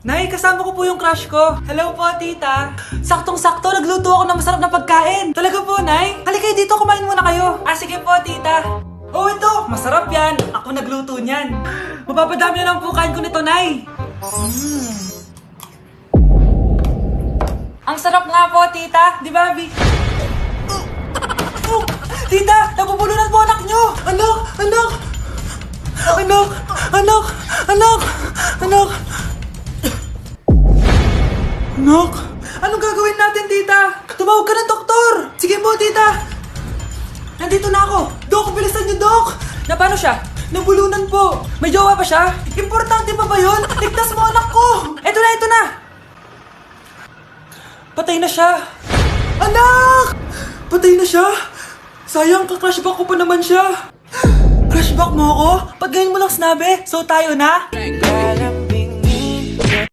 Nay, kasama ko po yung crush ko. Hello po, tita. Saktong-sakto, nagluto ako ng masarap na pagkain. Talaga po, Nay? Halika dito, kumain muna kayo. Ah, sige po, tita. Oh, ito, masarap yan. Ako nagluto niyan. Mapapadami na lang po kain ko nito, Nay. Ang sarap nga po, tita. Di ba, Abby? Oh, tita, nabubulunan po anak nyo. Anak, anak. Anak, anak, anak, anak. Anak, anong gagawin natin, tita? Tumawag ka ng doktor! Sige po, tita! Nandito na ako! Dok, bilisan niyo, Dok! Na paano siya? Nabulunan po! May jowa pa siya? Importante pa ba yun? Ligtas mo anak ko! Eto na, eto na! Patay na siya! Anak! Patay na siya? Sayang, ka-crushback ko pa naman siya! Crushback mo ako? Pag ngayon mo lang sinabi, so tayo na?